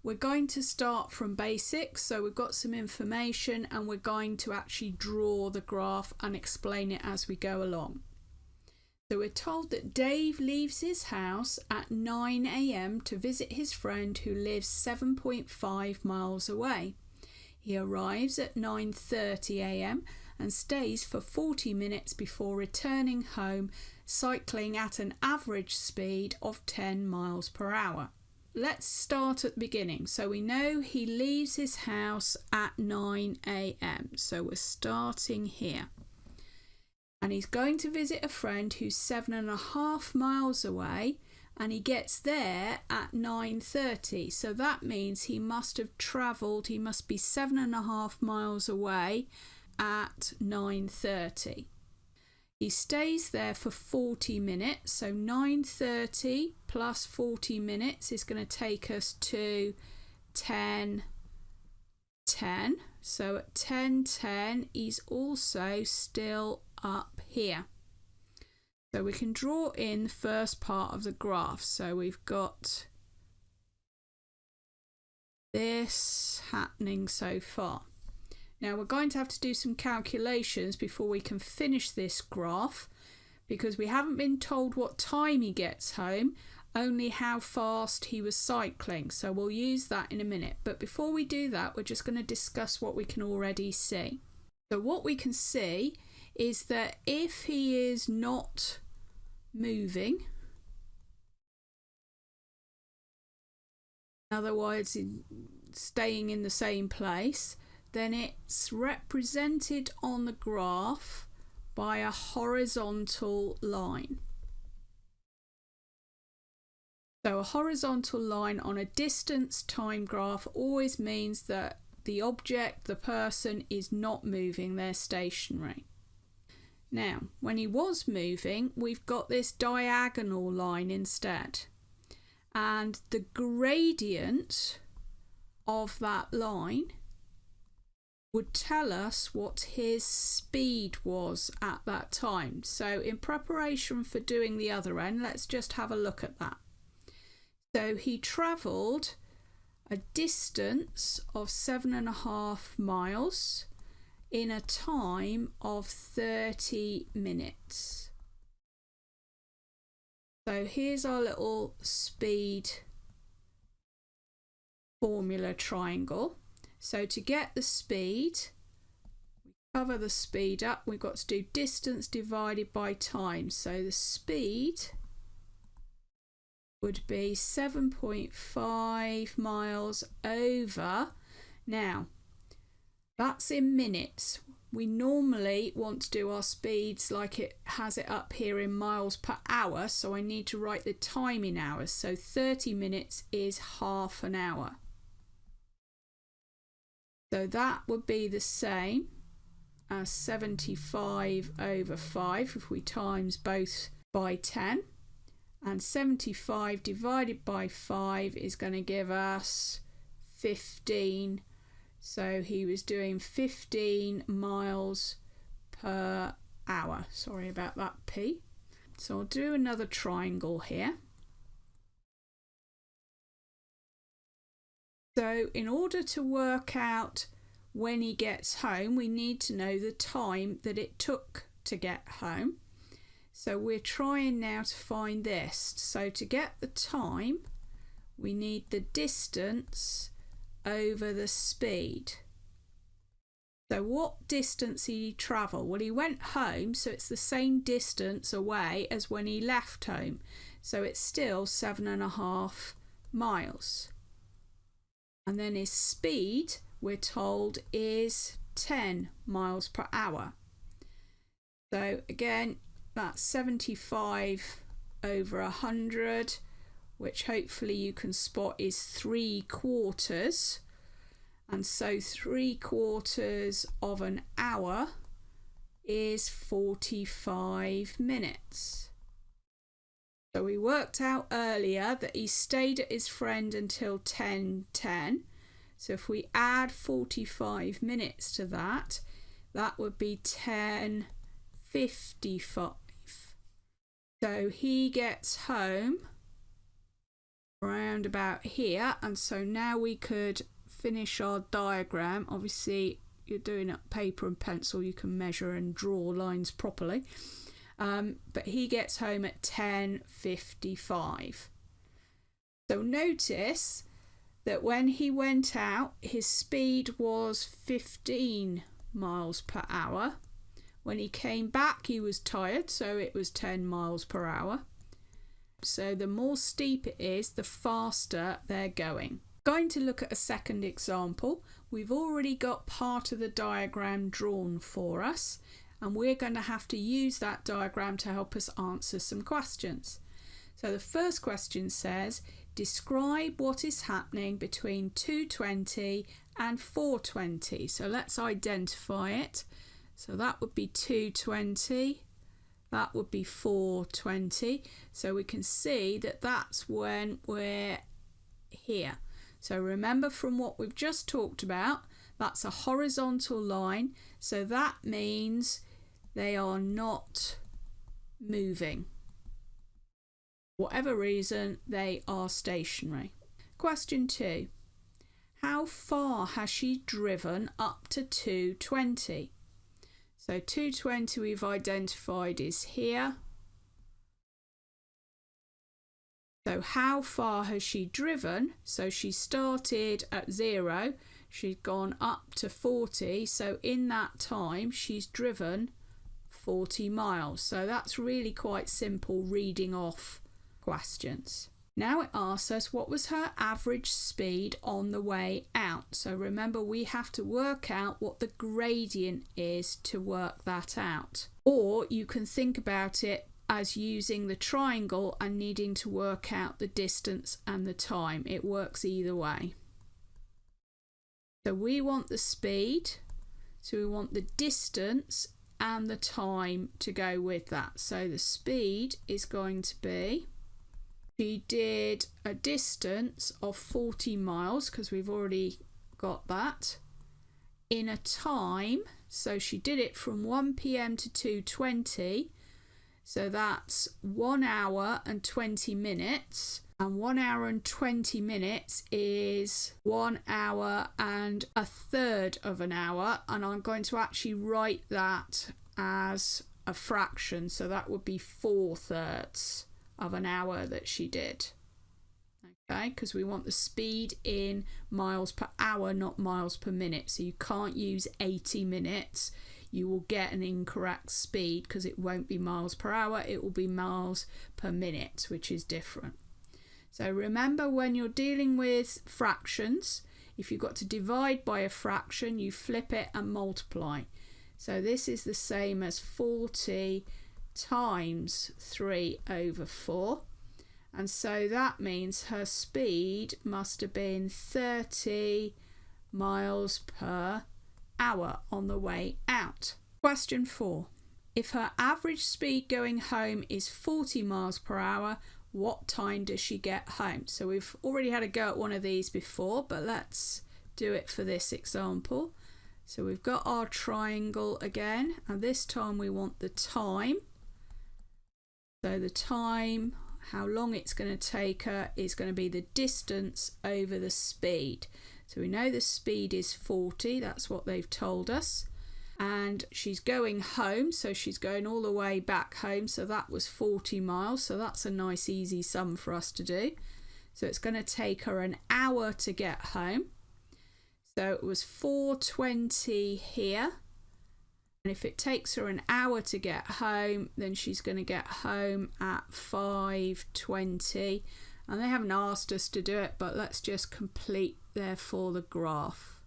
we're going to start from basics. So we've got some information and we're going to actually draw the graph and explain it as we go along. So we're told that Dave leaves his house at 9 AM to visit his friend who lives 7.5 miles away. He arrives at 9:30 AM and stays for 40 minutes before returning home, cycling at an average speed of 10 miles per hour. Let's start at the beginning. So we know he leaves his house at 9 AM. So we're starting here. And he's going to visit a friend who's 7.5 miles away, and he gets there at 9:30. So that means he must have travelled, he must be 7.5 miles away at 9:30. He stays there for 40 minutes, so 9:30 plus 40 minutes is going to take us to 10:10. So at 10:10 he's also still up here. So we can draw in the first part of the graph. So we've got this happening so far. Now we're going to have to do some calculations before we can finish this graph, because we haven't been told what time he gets home, only how fast he was cycling. So we'll use that in a minute. But before we do that, we're just going to discuss what we can already see. So what we can see is that if he is not moving, otherwise staying in the same place, then it's represented on the graph by a horizontal line. So a horizontal line on a distance time graph always means that the object, the person, is not moving, they're stationary. Now, when he was moving, we've got this diagonal line instead. And the gradient of that line would tell us what his speed was at that time. So in preparation for doing the other end, let's just have a look at that. So he travelled a distance of 7.5 miles in a time of 30 minutes. So here's our little speed formula triangle. So to get the speed, we cover the speed up, we've got to do distance divided by time. So the speed would be 7.5 miles over. Now, that's in minutes. We normally want to do our speeds like it has it up here in miles per hour, so I need to write the time in hours. So 30 minutes is half an hour. So that would be the same as 75 over 5 if we times both by 10. And 75 divided by 5 is going to give us 15. So he was doing 15 miles per hour. Sorry about that P. So I'll do another triangle here. So in order to work out when he gets home, we need to know the time that it took to get home. So we're trying now to find this. So to get the time, we need the distance over the speed. So what distance did he travel? Well, he went home, so it's the same distance away as when he left home. So it's still 7.5 miles. And then his speed, we're told, is 10 miles per hour. So again, that's 75 over 100, which hopefully you can spot is 3/4. And so 3/4 of an hour is 45 minutes. So we worked out earlier that he stayed at his friend until 10:10. So if we add 45 minutes to that, that would be 10:55. So he gets home around round about here, and so now we could finish our diagram. Obviously you're doing it paper and pencil, you can measure and draw lines properly, but he gets home at 10:55. So notice that when he went out, his speed was 15 miles per hour. When he came back, he was tired, so it was 10 miles per hour. So the more steep it is, the faster they're going. Going to look at a second example. We've already got part of the diagram drawn for us, and we're going to have to use that diagram to help us answer some questions. So the first question says, describe what is happening between 2:20 and 4:20. So let's identify it. So that would be 2:20, that would be 4:20. So we can see that that's when we're here. So remember from what we've just talked about, that's a horizontal line. So that means they are not moving. Whatever reason, they are stationary. Question 2. How far has she driven up to 2:20? So 2:20 we've identified is here. So how far has she driven? So she started at 0, she'd gone up to 40, so in that time she's driven 40 miles. So that's really quite simple reading off questions. Now it asks us what was her average speed on the way out. So remember, we have to work out what the gradient is to work that out. Or you can think about it as using the triangle and needing to work out the distance and the time. It works either way. So we want the speed, so we want the distance and the time to go with that. So the speed is going to be, she did a distance of 40 miles because we've already got that, in a time, so she did it from 1 p.m. to 2:20, so that's 1 hour and 20 minutes, and 1 hour and 20 minutes is 1 hour and a third of an hour, and I'm going to actually write that as a fraction, so that would be 4/3 of an hour that she did. Okay, because we want the speed in miles per hour, not miles per minute. So you can't use 80 minutes. You will get an incorrect speed because it won't be miles per hour, it will be miles per minute, which is different. So remember, when you're dealing with fractions, if you've got to divide by a fraction, you flip it and multiply. So this is the same as 40 times 3/4, and so that means her speed must have been 30 miles per hour on the way out. Question 4. If her average speed going home is 40 miles per hour, what time does she get home? So we've already had a go at one of these before, but let's do it for this example. So we've got our triangle again, and this time we want the time. So the time, how long it's going to take her, is going to be the distance over the speed. So we know the speed is 40, that's what they've told us. And she's going home, so she's going all the way back home, so that was 40 miles. So that's a nice easy sum for us to do. So it's going to take her an hour to get home. So it was 4:20 here. And if it takes her an hour to get home, then she's going to get home at 5:20. And they haven't asked us to do it, but let's just complete therefore the graph.